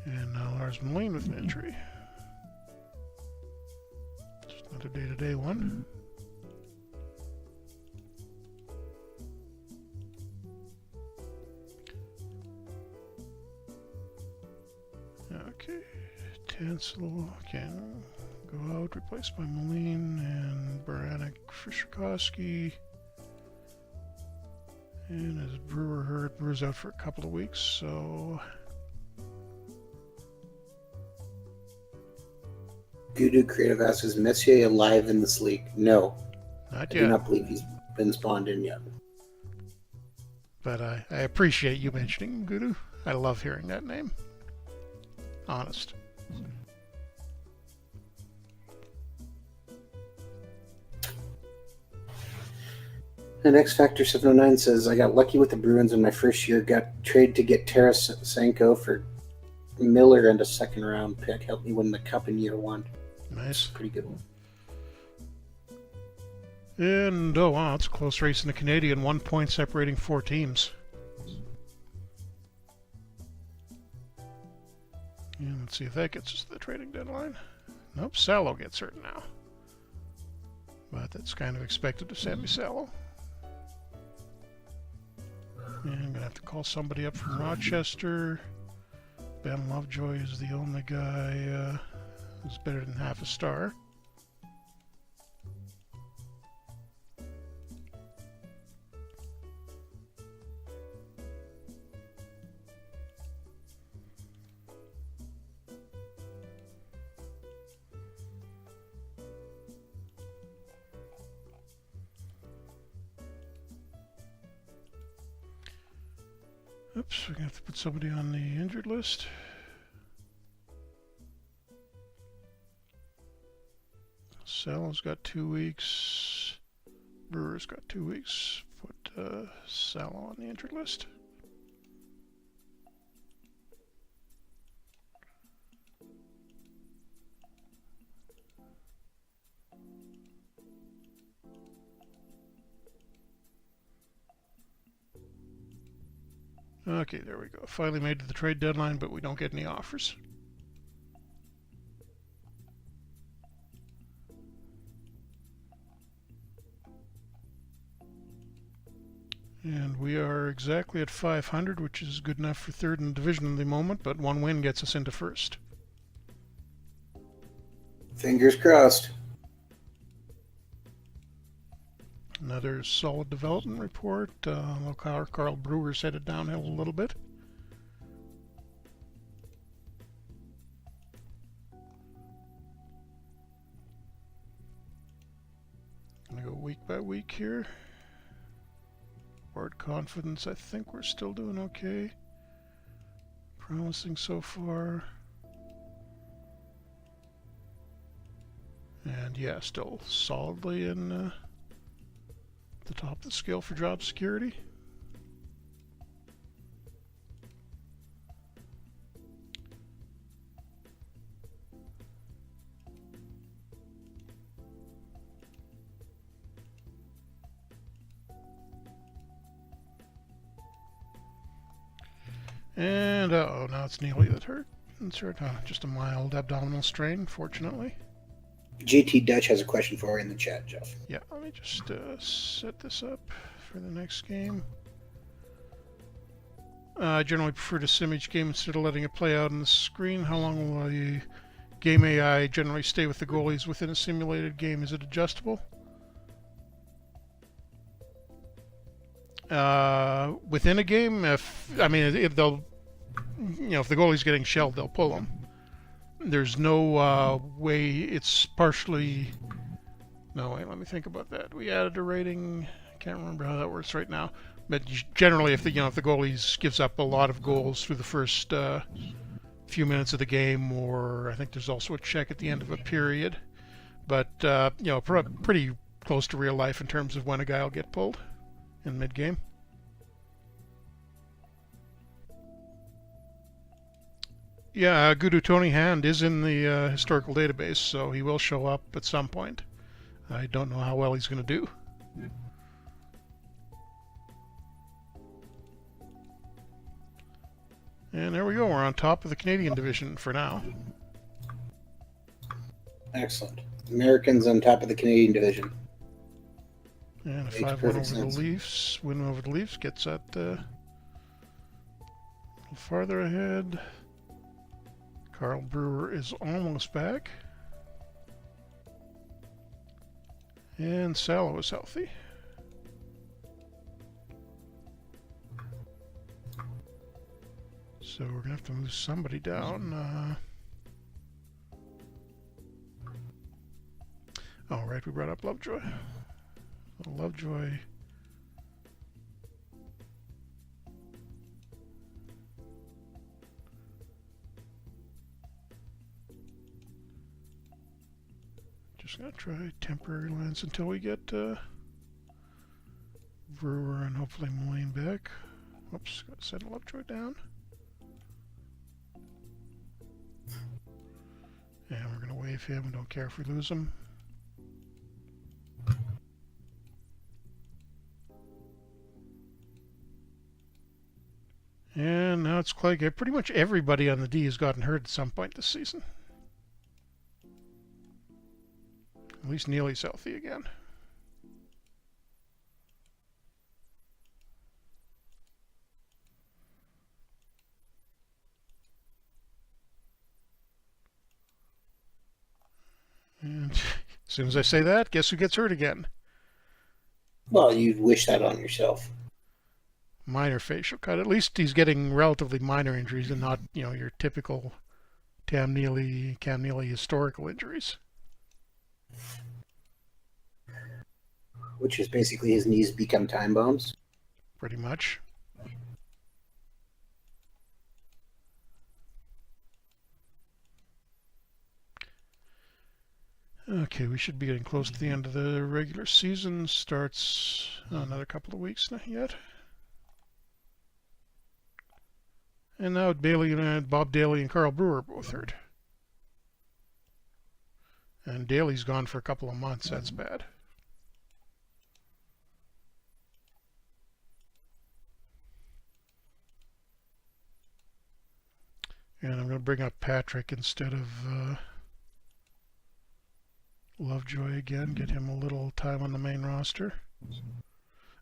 [SPEAKER 2] And now Lars Moline with an injury. Just not a day-to-day one. Okay, Tansel can go out, replaced by Moline, and Baranek for Sikorsky. And as Brewer heard, Brewer's out for a couple of weeks, so...
[SPEAKER 1] Gudu Creative asks, is Messier alive in this league? No.
[SPEAKER 2] Not
[SPEAKER 1] I
[SPEAKER 2] yet.
[SPEAKER 1] do not believe he's been spawned in yet.
[SPEAKER 2] But I appreciate you mentioning Gudu. I love hearing that name. Honest.
[SPEAKER 1] And X Factor 709 says, I got lucky with the Bruins in my first year, got traded to get Tarasenko for Miller and a second round pick. Helped me win the cup in year one.
[SPEAKER 2] Nice.
[SPEAKER 1] Pretty good one.
[SPEAKER 2] And, oh wow, it's a close race in the Canadian. 1 point separating 4 teams. And let's see if that gets us to the trading deadline. Nope, Salo gets hurt now. But that's kind of expected of Sammy Salo. And I'm going to have to call somebody up from Rochester. Ben Lovejoy is the only guy who's better than half a star. Oops, we're going to have to put somebody on the injured list. Salo's got 2 weeks. Brewer's got 2 weeks. Put Salo on the injured list. Okay, there we go. Finally made to the trade deadline, but we don't get any offers. And we are exactly at 500, which is good enough for third in the division in the moment, but 1 win gets us into first.
[SPEAKER 1] Fingers crossed.
[SPEAKER 2] Another solid development report. Carl Brewer's headed downhill a little bit. I'm going to go week by week here. Board confidence, I think we're still doing okay. Promising so far. And yeah, still solidly in the top of the scale for job security. And uh-oh, now it's Neely that hurt. It's hurt, just a mild abdominal strain, fortunately.
[SPEAKER 1] GT Dutch has a question for you in the chat, Jeff.
[SPEAKER 2] Yeah, let me just set this up for the next game. I generally prefer to sim each game instead of letting it play out on the screen. How long will the game AI generally stay with the goalies within a simulated game? Is it adjustable? Within a game, if they'll if the goalie's getting shelled, they'll pull him. There's no way it's partially... No, wait, let me think about that. We added a rating. Can't remember how that works right now. But generally, if the goalie gives up a lot of goals through the first few minutes of the game, or I think there's also a check at the end of a period. But pretty close to real life in terms of when a guy will get pulled in mid-game. Yeah, Gudu Tony Hand is in the historical database, so he will show up at some point. I don't know how well he's going to do. And there we go. We're on top of the Canadian division for now.
[SPEAKER 1] Excellent. Americans on top of the Canadian division.
[SPEAKER 2] And a
[SPEAKER 1] Makes
[SPEAKER 2] 5-1 over
[SPEAKER 1] perfect
[SPEAKER 2] the
[SPEAKER 1] sense.
[SPEAKER 2] Leafs. Win over the Leafs gets that a little farther ahead. Carl Brewer is almost back. And Salo is healthy. So we're going to have to move somebody down. Oh, right, we brought up Lovejoy. Lovejoy. Just going to try temporary lines until we get Brewer and hopefully Moline back. Whoops, got to send Lovejoy down. And we're going to waive him. Don't care if we lose him. And now it's Clay. Pretty much everybody on the D has gotten hurt at some point this season. At least Neely's healthy again. And as soon as I say that, guess who gets hurt again?
[SPEAKER 1] Well, you'd wish that on yourself.
[SPEAKER 2] Minor facial cut. At least he's getting relatively minor injuries and not, your typical Cam Neely historical injuries.
[SPEAKER 1] Which is basically his knees become time bombs.
[SPEAKER 2] Pretty much. Okay, we should be getting close to the end of the regular season. Starts another couple of weeks yet. And now Bob Daly and Carl Brewer are both hurt. And Daly's gone for a couple of months. That's bad. And I'm going to bring up Patrick instead of Lovejoy again. Get him a little time on the main roster.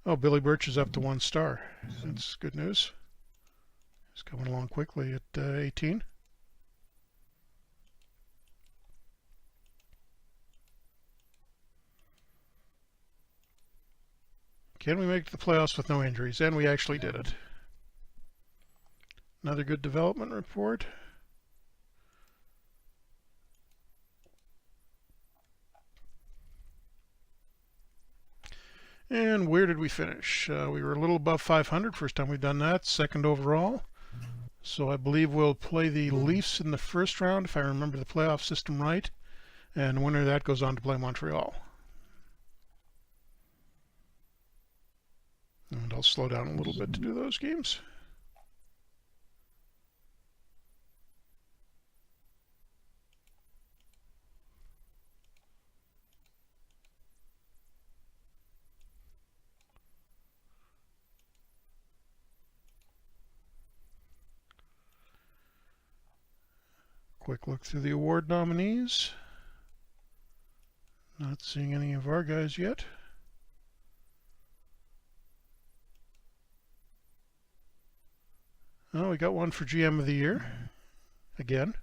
[SPEAKER 2] Oh, Billy Birch is up to 1 star. That's good news. He's coming along quickly at 18. Can we make it to the playoffs with no injuries? And we actually did it. Another good development report. And where did we finish? We were a little above 500, first time we've done that, second overall. So I believe we'll play the Leafs in the first round, if I remember the playoff system right. And the winner of that goes on to play Montreal. And I'll slow down a little bit to do those games. Quick look through the award nominees. Not seeing any of our guys yet. Oh, we got one for GM of the Year. Again.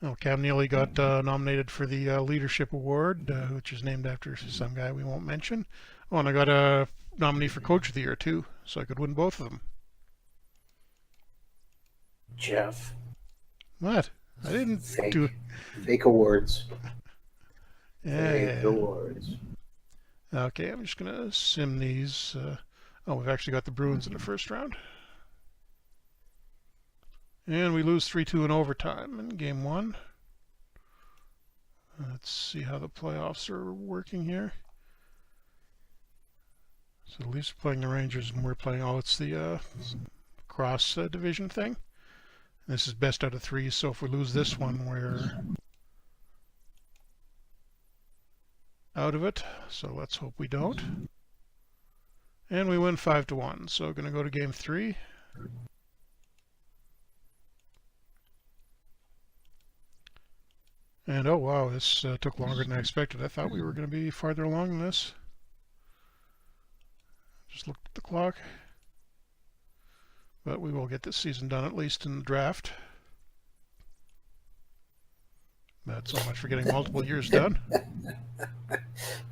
[SPEAKER 2] Oh, Cam Neely got nominated for the Leadership Award, which is named after some guy we won't mention. Oh, and I got a nominee for Coach of the Year, too, so I could win both of them.
[SPEAKER 1] Jeff.
[SPEAKER 2] What? I didn't do...
[SPEAKER 1] Fake awards.
[SPEAKER 2] Yeah.
[SPEAKER 1] Fake awards.
[SPEAKER 2] Okay, I'm just going to sim these. Oh, we've actually got the Bruins in the first round. And we lose 3-2 in overtime in game 1. Let's see how the playoffs are working here. So the Leafs are playing the Rangers and we're playing, oh, it's the cross division thing. This is best out of 3, so if we lose this one, we're out of it. So let's hope we don't. And we win 5-1, so going to go to game 3. And oh wow, this took longer than I expected. I thought we were going to be farther along than this. Just looked at the clock. But we will get this season done, at least in the draft. That's so much for getting multiple years done.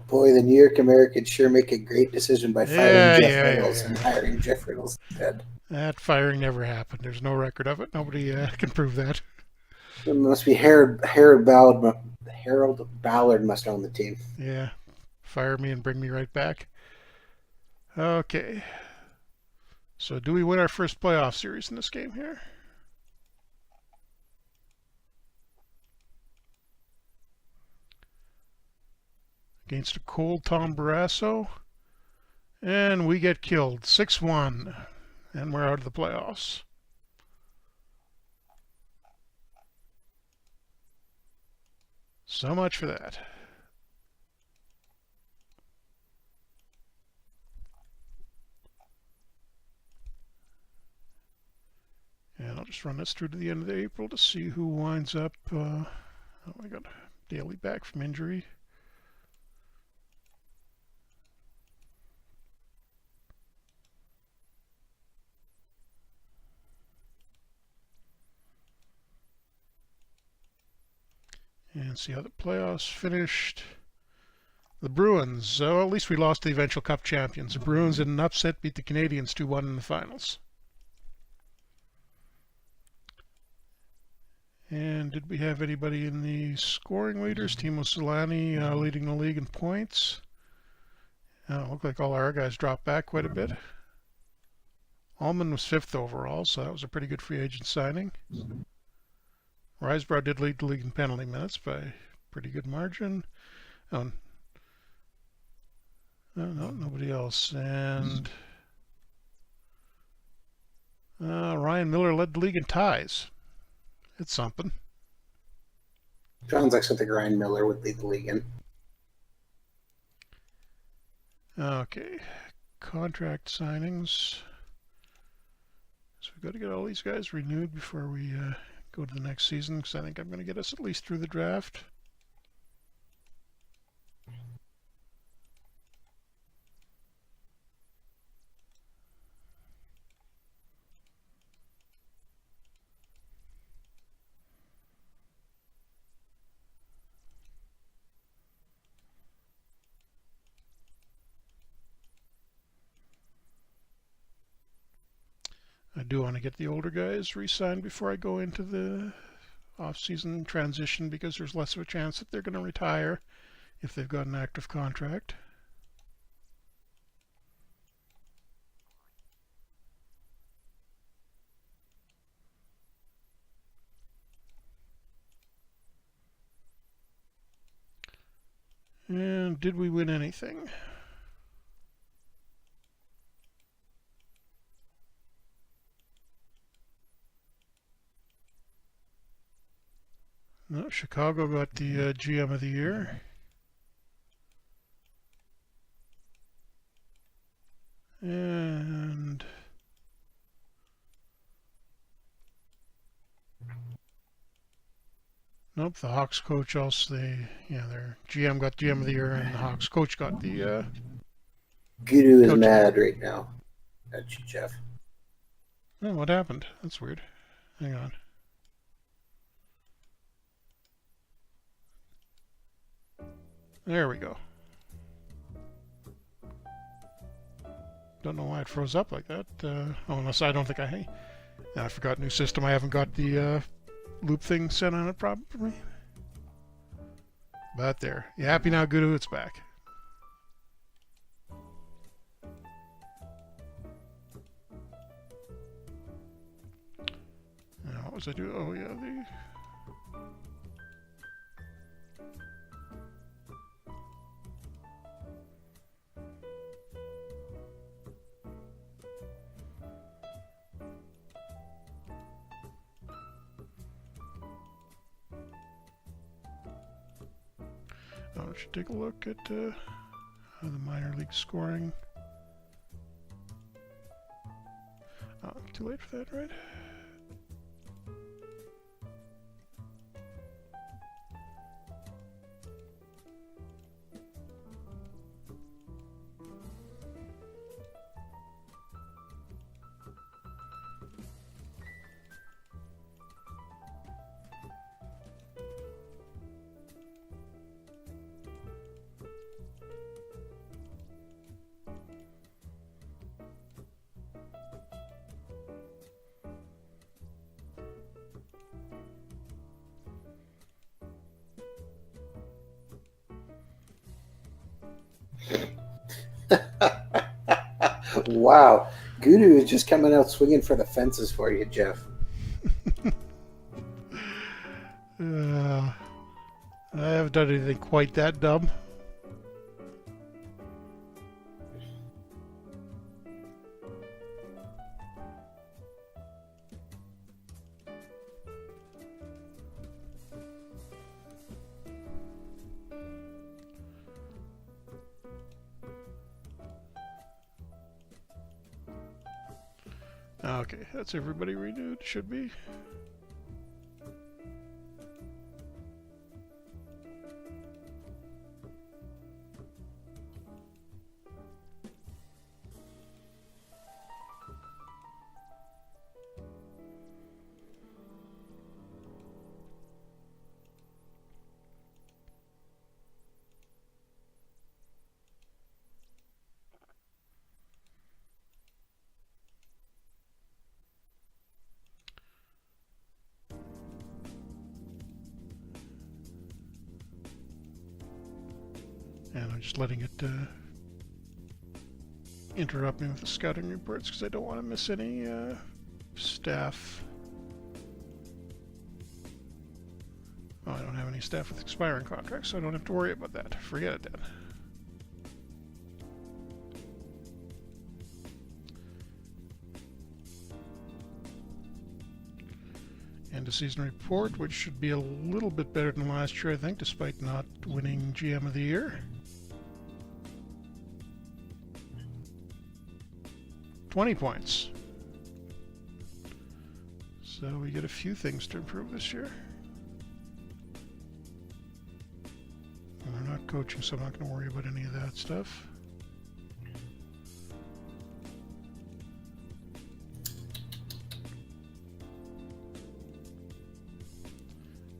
[SPEAKER 1] Boy, the New York Americans sure make a great decision by firing Jeff Reynolds and hiring Jeff Reynolds instead.
[SPEAKER 2] That firing never happened. There's no record of it. Nobody can prove that.
[SPEAKER 1] It must be Harold Ballard must own the team.
[SPEAKER 2] Yeah. Fire me and bring me right back. Okay. So do we win our first playoff series in this game here? Against a cold Tom Barrasso. And we get killed. 6-1. And we're out of the playoffs. So much for that. And I'll just run this through to the end of April to see who winds up. Oh, I got Daly back from injury. And see how the playoffs finished. The Bruins, at least we lost to the eventual Cup champions. The Bruins in an upset beat the Canadiens 2-1 in the finals. And did we have anybody in the scoring leaders? Timo Solani leading the league in points. Looked like all our guys dropped back quite a bit. Allman was 5th overall, so that was a pretty good free agent signing. Risebrough did lead the league in penalty minutes by a pretty good margin. Oh, no, nobody else. And Ryan Miller led the league in ties. It's something.
[SPEAKER 1] Sounds like something Ryan Miller would lead the league in.
[SPEAKER 2] Okay, contract signings. So we've got to get all these guys renewed before we go to the next season, because I think I'm going to get us at least through the draft. I do want to get the older guys re-signed before I go into the off-season transition, because there's less of a chance that they're going to retire if they've got an active contract. And did we win anything? No, Chicago got the GM of the year. And nope, the Hawks coach also, their GM got GM of the year, and the Hawks coach got the
[SPEAKER 1] Gudu is mad right now at you, Jeff.
[SPEAKER 2] Oh, what happened? That's weird. Hang on. There we go. Don't know why it froze up like that. Unless I don't think I forgot new system. I haven't got the loop thing set on it probably. But there. You happy now, Gudu? It's back. Now, what was I doing? Oh, yeah, the... I should take a look at the minor league scoring. Oh, too late for that, right?
[SPEAKER 1] Wow. Gudu is just coming out swinging for the fences for you, Jeff.
[SPEAKER 2] I haven't done anything quite that dumb. Okay, that's everybody renewed, should be. And I'm just letting it interrupt me with the scouting reports because I don't want to miss any staff. Oh, I don't have any staff with expiring contracts, so I don't have to worry about that. Forget it then. End of season report, which should be a little bit better than last year, I think, despite not winning GM of the year. 20 points. So we get a few things to improve this year. And we're not coaching, so I'm not going to worry about any of that stuff.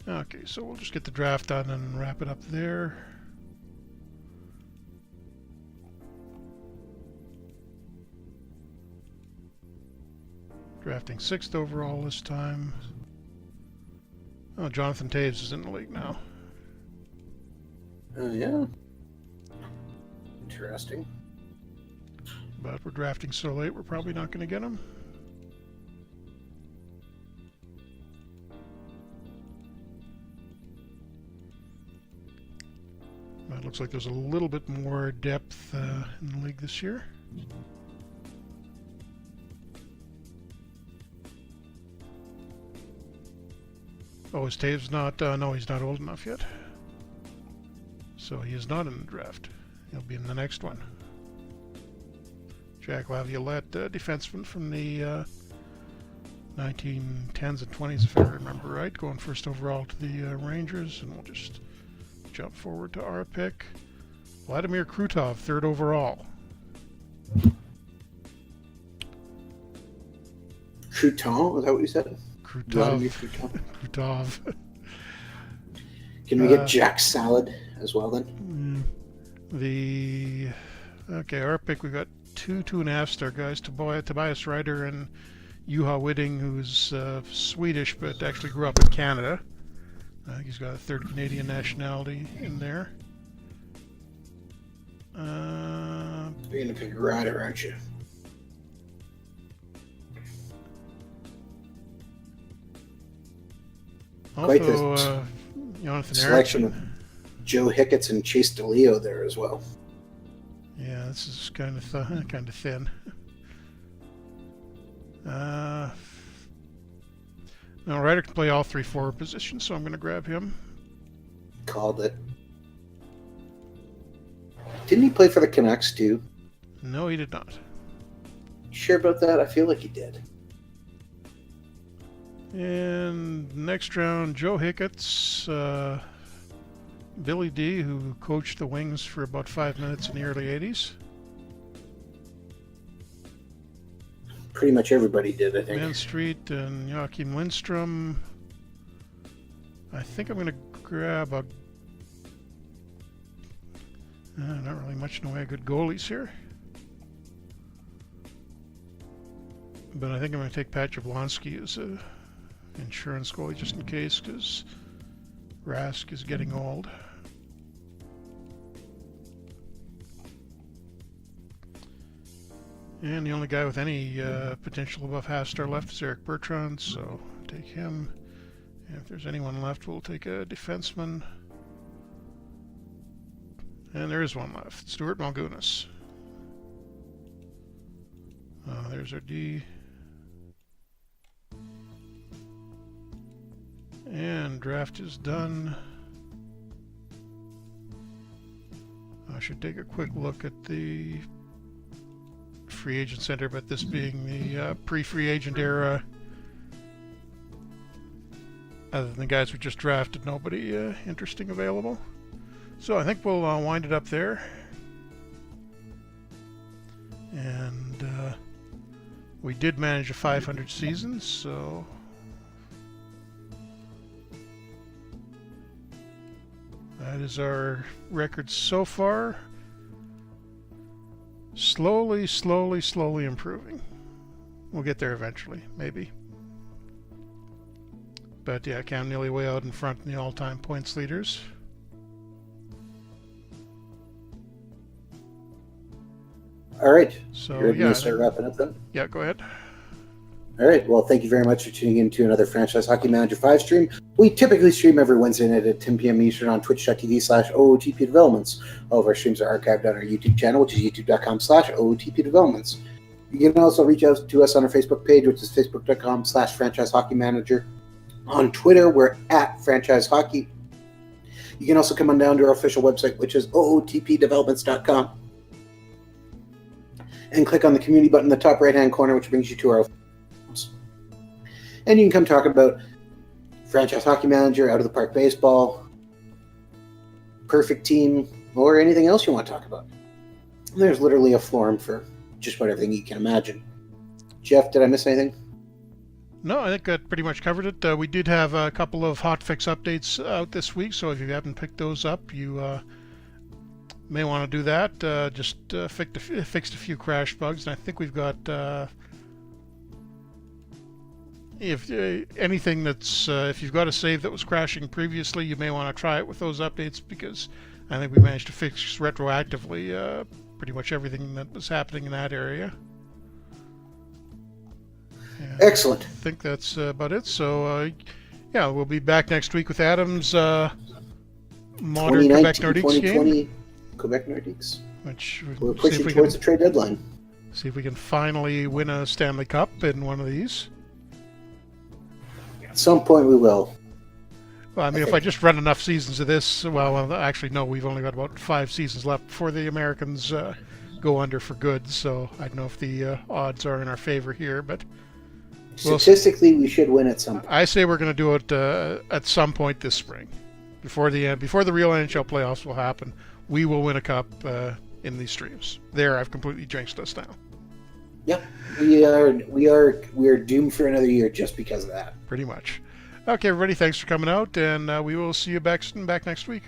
[SPEAKER 2] Okay, so we'll just get the draft done and wrap it up there. Drafting 6th overall this time. Oh, Jonathan Taves is in the league now.
[SPEAKER 1] Oh, yeah. Interesting.
[SPEAKER 2] But we're drafting so late, we're probably not going to get him. But it looks like there's a little bit more depth in the league this year. Oh, is Taves not? No, he's not old enough yet. So he is not in the draft. He'll be in the next one. Jack Laviolette, defenseman from the 1910s and 20s, if I remember right, going 1st overall to the Rangers, and we'll just jump forward to our pick. Vladimir Krutov, 3rd overall.
[SPEAKER 1] Crouton, was that what you said?
[SPEAKER 2] Krutov.
[SPEAKER 1] Krutov.
[SPEAKER 2] Krutov.
[SPEAKER 1] Can we get Jack Salad as well then?
[SPEAKER 2] Our pick, we've got two 2.5-star guys, Tobias Ryder and Juha Whitting, who's Swedish but actually grew up in Canada. I think he's got a third Canadian nationality in there.
[SPEAKER 1] You're gonna pick Ryder, aren't you?
[SPEAKER 2] Also, Jonathan
[SPEAKER 1] selection
[SPEAKER 2] Eriksson.
[SPEAKER 1] of Joe Hicketts and Chase DeLeo there as well.
[SPEAKER 2] Yeah, this is kind of thin. Now Ryder can play all 3 forward positions, so I'm going to grab him.
[SPEAKER 1] Called it. Didn't he play for the Canucks too?
[SPEAKER 2] No, he did not.
[SPEAKER 1] You sure about that? I feel like he did.
[SPEAKER 2] And next round, Joe Hicketts, Billy D, who coached the Wings for about 5 minutes in the early 80s.
[SPEAKER 1] Pretty much everybody did, I think.
[SPEAKER 2] Man Street and Joachim Lindstrom. I think I'm going to grab a... not really much in the way of good goalies here. But I think I'm going to take Pat Jablonski as a insurance goalie just in case, because Rask is getting old. And the only guy with any potential above half-star left is Eric Bertrand, so take him. And if there's anyone left, we'll take a defenseman. And there is one left, Stuart Malgunas. There's our D. And draft is done. I should take a quick look at the free agent center, but this being the pre-free agent era, other than the guys we just drafted, nobody interesting available. So I think we'll wind it up there. And we did manage a 500 season, so that is our record so far. Slowly improving. We'll get there eventually, maybe. But yeah, Cam Neely way out in front in the all-time points leaders.
[SPEAKER 1] All right.
[SPEAKER 2] So
[SPEAKER 1] you're
[SPEAKER 2] yeah,
[SPEAKER 1] going to start wrapping up then?
[SPEAKER 2] Yeah, go ahead.
[SPEAKER 1] All right. Well, thank you very much for tuning in to another Franchise Hockey Manager 5 stream. We typically stream every Wednesday night at 10 p.m. Eastern on twitch.tv/OOTP Developments. All of our streams are archived on our YouTube channel, which is youtube.com/OOTP Developments. You can also reach out to us on our Facebook page, which is facebook.com/Franchise Hockey Manager. On Twitter, we're at Franchise Hockey. You can also come on down to our official website, which is ootpdevelopments.com. And click on the community button in the top right-hand corner, which brings you to our forums. And you can come talk about Franchise Hockey Manager, Out of the Park Baseball, Perfect Team, or anything else you want to talk about. There's literally a forum for just about everything you can imagine. Jeff, did I miss anything?
[SPEAKER 2] No, I think that pretty much covered it. We did have a couple of hotfix updates out this week, so if you haven't picked those up, you may want to do that. Just fixed a few crash bugs, and I think we've got if anything that's if you've got a save that was crashing previously, you may want to try it with those updates, because I think we managed to fix retroactively pretty much everything that was happening in that area. And
[SPEAKER 1] Excellent.
[SPEAKER 2] I think that's about it. So yeah, we'll be back next week with Adam's modern Quebec Nordiques game.
[SPEAKER 1] Quebec Nordiques.
[SPEAKER 2] Which
[SPEAKER 1] we're pushing towards the trade deadline.
[SPEAKER 2] See if we can finally win a Stanley Cup in one of these.
[SPEAKER 1] At some point we will.
[SPEAKER 2] Well, I mean, if I just run enough seasons of this, well, actually, no, we've only got about 5 seasons left before the Americans go under for good, so I don't know if the odds are in our favor here, but...
[SPEAKER 1] Statistically, we should win at some point.
[SPEAKER 2] I say we're going to do it at some point this spring. Before the real NHL playoffs will happen, we will win a cup in these streams. There, I've completely jinxed us now.
[SPEAKER 1] Yep, we are doomed for another year just because of that.
[SPEAKER 2] Pretty much. Okay, everybody, thanks for coming out, and we will see you back next week.